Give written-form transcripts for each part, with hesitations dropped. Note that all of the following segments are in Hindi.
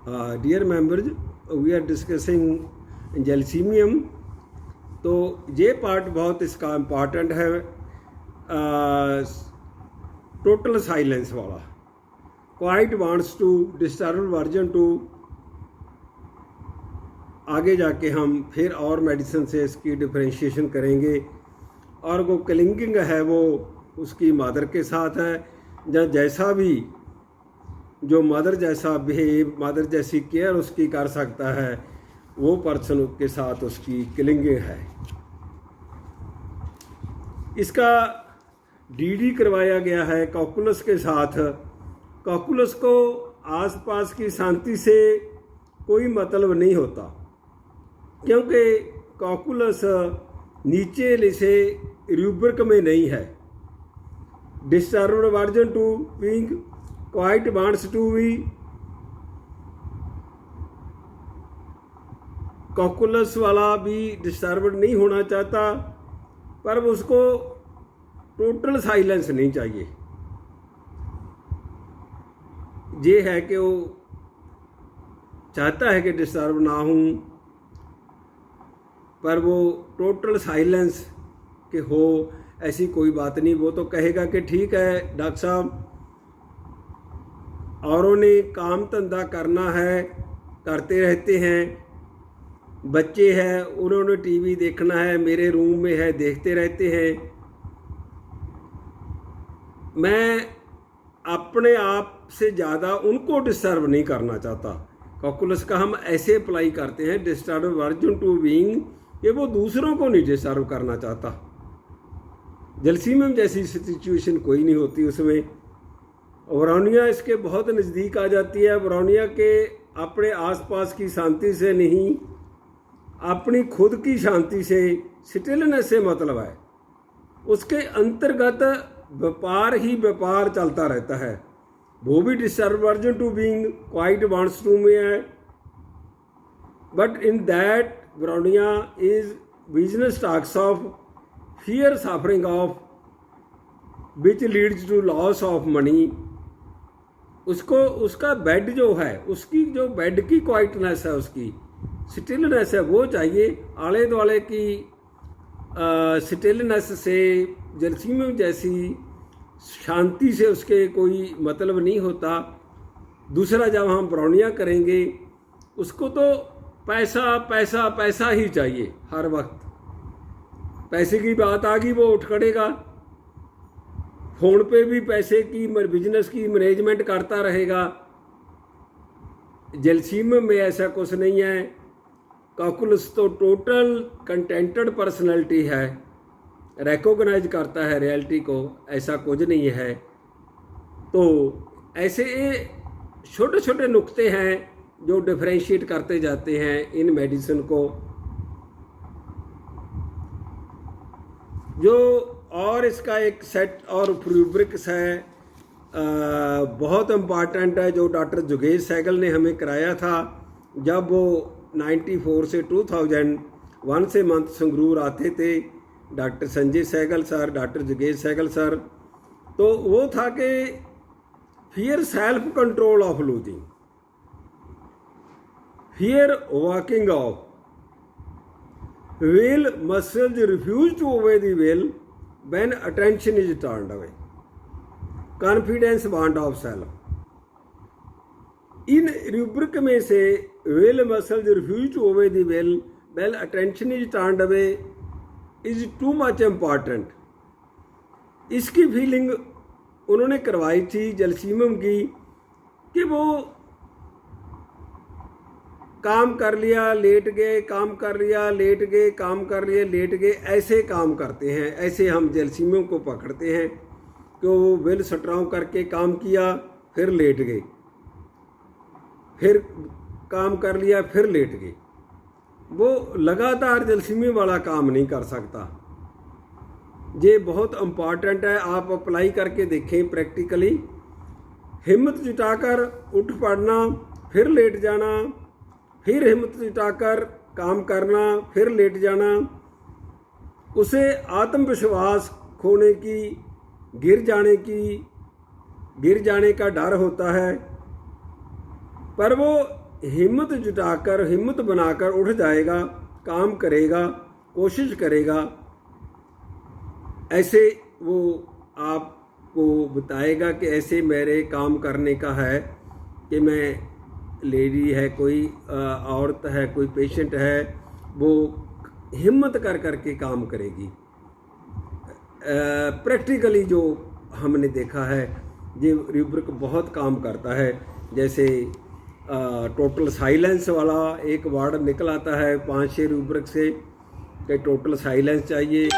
Dear members, we are discussing gelsemium. तो ये पार्ट बहुत इसका इम्पॉर्टेंट है, टोटल साइलेंस वाला। Quiet wants to disturb version to. आगे जाके हम फिर और मेडिसिन से इसकी डिफरेंशिएशन करेंगे। और वो क्लिंगिंग है वो उसकी मदर के साथ है, या जैसा भी जो मदर जैसा बिहेव, मदर जैसी केयर उसकी कर सकता है, वो पर्सन के साथ उसकी क्लिंगिंग है। इसका डीडी करवाया गया है कॉकुलस के साथ। कॉकुलस को आसपास की शांति से कोई मतलब नहीं होता, क्योंकि कॉकुलस नीचे से रूब्रिक में नहीं है। Disturbed version to being quite wants to be. Cocculus वाला भी डिस्टर्ब्ड नहीं होना चाहता, पर उसको टोटल साइलेंस नहीं चाहिए। ये है कि वो चाहता है कि डिस्टर्ब ना हूँ, पर वो टोटल साइलेंस के हो ऐसी कोई बात नहीं। वो तो कहेगा कि ठीक है डॉक्टर साहब, औरों ने काम धंधा करना है, करते रहते हैं, बच्चे हैं उन्होंने टीवी देखना है, मेरे रूम में है, देखते रहते हैं। मैं अपने आप से ज़्यादा उनको डिस्टर्ब नहीं करना चाहता। कॉकुलस का हम ऐसे अप्लाई करते हैं डिस्टर्ब वर्जन टू बीइंग, कि वो दूसरों को नहीं डिस्टर्ब करना चाहता। जैलसीमियम जैसी सिचुएशन कोई नहीं होती उसमें। ब्राउनिया इसके बहुत नज़दीक आ जाती है। ब्राउनिया के अपने आसपास की शांति से नहीं, अपनी खुद की शांति से, स्टिलनेस से मतलब है। उसके अंतर्गत व्यापार ही व्यापार चलता रहता है। वो भी disturb version to being quite wants to में है, बट इन दैट ब्राउनिया is business talks of fear suffering of which leads to loss of money. उसको उसका बेड जो है, उसकी जो बेड की क्वाइटनेस है, उसकी स्टिलनेस है, वो चाहिए। आले दुआले की स्टिलनेस से, जैलसीमियम जैसी शांति से उसके कोई मतलब नहीं होता। दूसरा, जब हम ब्राउनिया करेंगे उसको तो पैसा पैसा पैसा ही चाहिए हर वक्त। पैसे की बात आ गई वो उठ खड़ेगा, फोन पे भी पैसे की बिजनेस की मैनेजमेंट करता रहेगा। जैलसीमियम में ऐसा कुछ नहीं है। कॉकुलस तो टोटल कंटेंटेड पर्सनैलिटी है, रिकॉग्नाइज करता है रियलिटी को, ऐसा कुछ नहीं है। तो ऐसे छोटे छोटे नुक्ते हैं जो डिफरेंशिएट करते जाते हैं इन मेडिसिन को। जो और इसका एक सेट और रूब्रिक्स है, बहुत इम्पॉर्टेंट है, जो डॉक्टर जुगेश सहगल ने हमें कराया था जब वो 94 से 2001 से मंथ संगरूर आते थे। Doctor Sanjay Sehgal sir, doctor जुगेश सहगल सर। तो वो था कि fear self control of losing, fear walking off, will muscles refuse to obey the will when attention is turned away, confidence want of self। In rubric में से will muscles refuse to obey the will when attention is turned away is too much important। इसकी फीलिंग उन्होंने करवाई थी जैलसीमियम की कि वो काम कर लिया लेट गए, काम कर लिया लेट गए, काम कर लिया लेट गए, ऐसे काम करते हैं। ऐसे हम जैलसीमियम को पकड़ते हैं कि वो विल स्ट्रांग करके काम किया, फिर लेट गए, फिर काम कर लिया, फिर लेट गए। वो लगातार जैलसीमियम वाला काम नहीं कर सकता। ये बहुत इम्पॉर्टेंट है, आप अप्लाई करके देखें प्रैक्टिकली। हिम्मत जुटाकर उठ पड़ना, फिर लेट जाना, फिर हिम्मत जुटाकर काम करना, फिर लेट जाना, उसे आत्मविश्वास खोने की, गिर जाने का डर होता है। पर वो हिम्मत जुटाकर, हिम्मत बनाकर उठ जाएगा, काम करेगा, कोशिश करेगा, ऐसे वो आपको बताएगा कि ऐसे मेरे काम करने का है कि मैं लेडी है, कोई औरत है, कोई पेशेंट है, वो हिम्मत कर करके काम करेगी। प्रैक्टिकली जो हमने देखा है, ये रूब्रिक बहुत काम करता है। जैसे टोटल साइलेंस वाला एक वर्ड निकल आता है 5-6 रूब्रिक से कि टोटल साइलेंस चाहिए,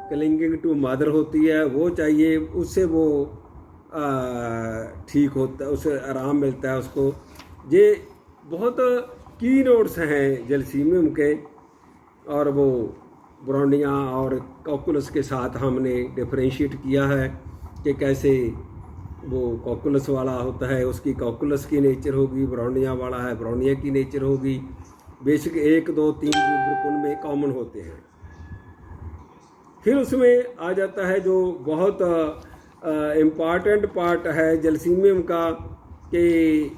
क्लिंगिंग टू मदर होती है वो चाहिए, उससे वो ठीक होता है, उससे आराम मिलता है उसको। ये बहुत की नोट्स हैं जलसीमियम के, और वो ब्रोनिया और कॉकुलस के साथ हमने डिफरेंशिएट किया है कि कैसे वो कॉकुलस वाला होता है, उसकी कॉकुलस की नेचर होगी, ब्रोनिया वाला है ब्रोनिया की नेचर होगी। बेसिक 1, 2, 3 रूब्रिक उनमें कॉमन होते हैं। फिर उसमें आ जाता है जो बहुत इम्पॉर्टेंट पार्ट है जलसीमियम का कि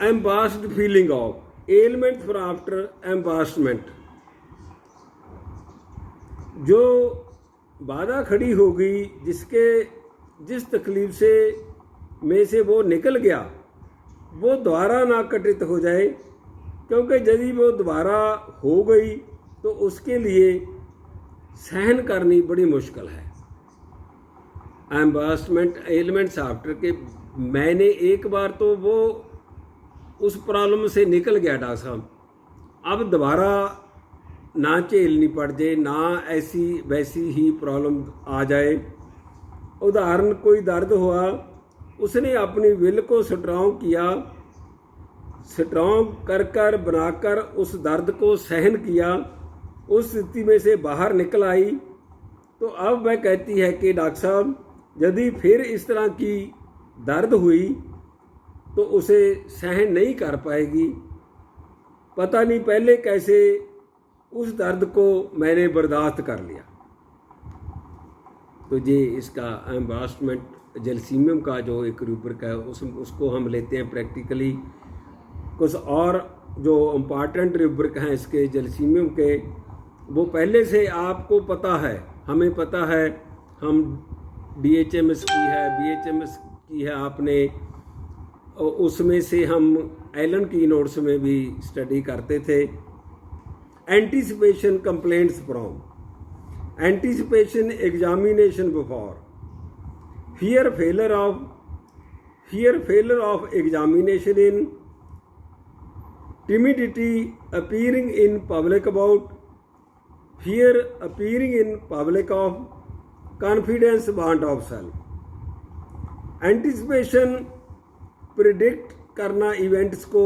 embarrassed feeling of ailment for after embarrassment. जो बाधा खड़ी होगी, जिस तकलीफ से में से वो निकल गया, वो दोबारा ना कटित हो जाए, क्योंकि यदि वो दोबारा हो गई तो उसके लिए सहन करनी बड़ी मुश्किल है। एम्बास्टमेंट एलिमेंट्स आफ्टर के मैंने एक बार तो वो उस प्रॉब्लम से निकल गया डॉक्टर साहब, अब दोबारा ना झेलनी पड़ जाए, ना ऐसी वैसी ही प्रॉब्लम आ जाए। उदाहरण, कोई दर्द हुआ, उसने अपनी विल को स्ट्रॉन्ग किया, स्ट्रॉन्ग कर कर बनाकर उस दर्द को सहन किया, उस स्थिति में से बाहर निकल आई, तो अब वह कहती है कि डॉक्टर साहब यदि फिर इस तरह की दर्द हुई तो उसे सहन नहीं कर पाएगी। पता नहीं पहले कैसे उस दर्द को मैंने बर्दाश्त कर लिया। तो ये इसका एम्बास्टमेंट जलसीमियम का जो एक रूब्रिक है उसको हम लेते हैं प्रैक्टिकली। कुछ और जो इम्पॉर्टेंट रूब्रिक हैं इसके जलसीमियम के, वो पहले से आपको पता है, हमें पता है, हम DHMS की है, BHMS की है आपने, उसमें से हम एलन की नोट्स में भी स्टडी करते थे। Anticipation complaints from, anticipation examination before, fear failure of examination in, timidity appearing in public about, fear appearing in public of, confidence want of self। Anticipation predict करना इवेंट्स को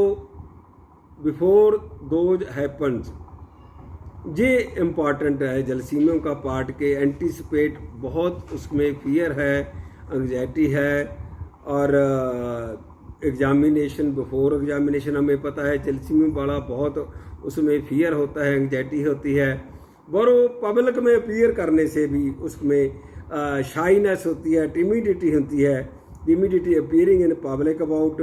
बिफोर दोज हैपन्स, ये इम्पॉर्टेंट है जलसीमियम का पार्ट के। एंटीसिपेट बहुत उसमें फियर है, एंग्जाइटी है, और एग्जामिनेशन बिफोर एग्जामिनेशन हमें पता है जलसीमियम वाला बहुत उसमें फियर होता है, एंग्जाइटी होती है, और वो पब्लिक में अपीयर करने से भी उसमें शाइनेस होती है, टिमिडिटी होती है। Timidity appearing in public about,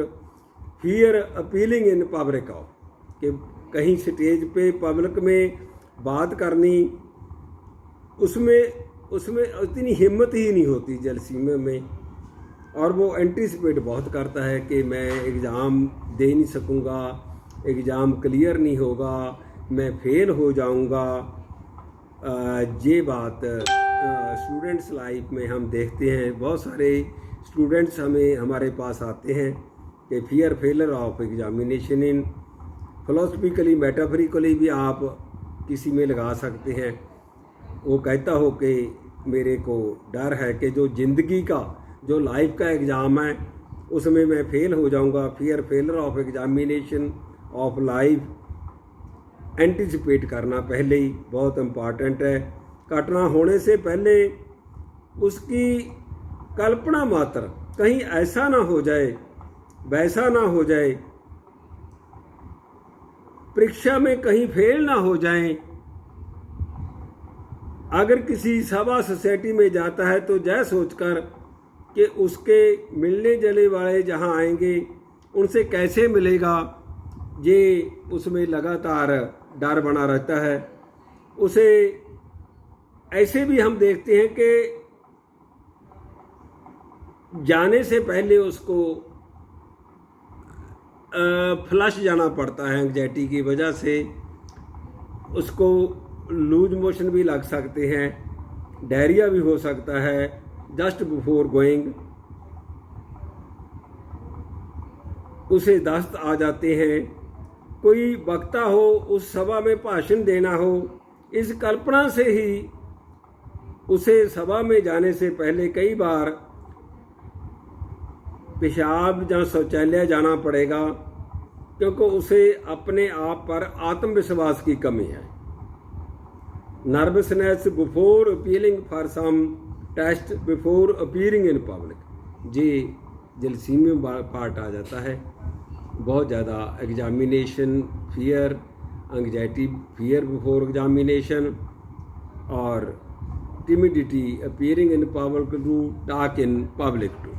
fear appealing in public of, कि कहीं स्टेज पे पब्लिक में बात करनी, उसमें इतनी हिम्मत ही नहीं होती जलसीमियम में। और वो एंटीसिपेट बहुत करता है कि मैं एग्ज़ाम दे नहीं सकूँगा, एग्ज़ाम क्लियर नहीं होगा, मैं फेल हो जाऊँगा। ये बात स्टूडेंट्स लाइफ में हम देखते हैं, बहुत सारे स्टूडेंट्स हमारे पास आते हैं कि fear failure of examination in, philosophically metaphorically भी आप किसी में लगा सकते हैं। वो कहता हो कि मेरे को डर है कि जो ज़िंदगी का जो लाइफ का एग्ज़ाम है उसमें मैं फेल हो जाऊंगा। Fear failure of examination of life anticipate करना पहले ही बहुत इम्पॉर्टेंट है। घटना होने से पहले उसकी कल्पना मात्र, कहीं ऐसा ना हो जाए, वैसा ना हो जाए, परीक्षा में कहीं फेल ना हो जाए। अगर किसी सभा सोसाइटी में जाता है तो जय सोचकर कि उसके मिलने जले वाले जहाँ आएंगे उनसे कैसे मिलेगा, ये उसमें लगातार डर बना रहता है। उसे ऐसे भी हम देखते हैं कि जाने से पहले उसको फ्लश जाना पड़ता है एंग्जाइटी की वजह से, उसको लूज मोशन भी लग सकते हैं, डायरिया भी हो सकता है जस्ट बिफोर गोइंग, उसे दस्त आ जाते हैं। कोई वक्ता हो, उस सभा में भाषण देना हो, इस कल्पना से ही उसे सभा में जाने से पहले कई बार पेशाब या शौचालय जाना पड़ेगा, क्योंकि उसे अपने आप पर आत्मविश्वास की कमी है। Nervousness before appealing for some test before appearing in public, जी जलसीमियम पार्ट आ जाता है। बहुत ज़्यादा examination fear, anxiety fear before examination, और timidity appearing in public to talk in public to.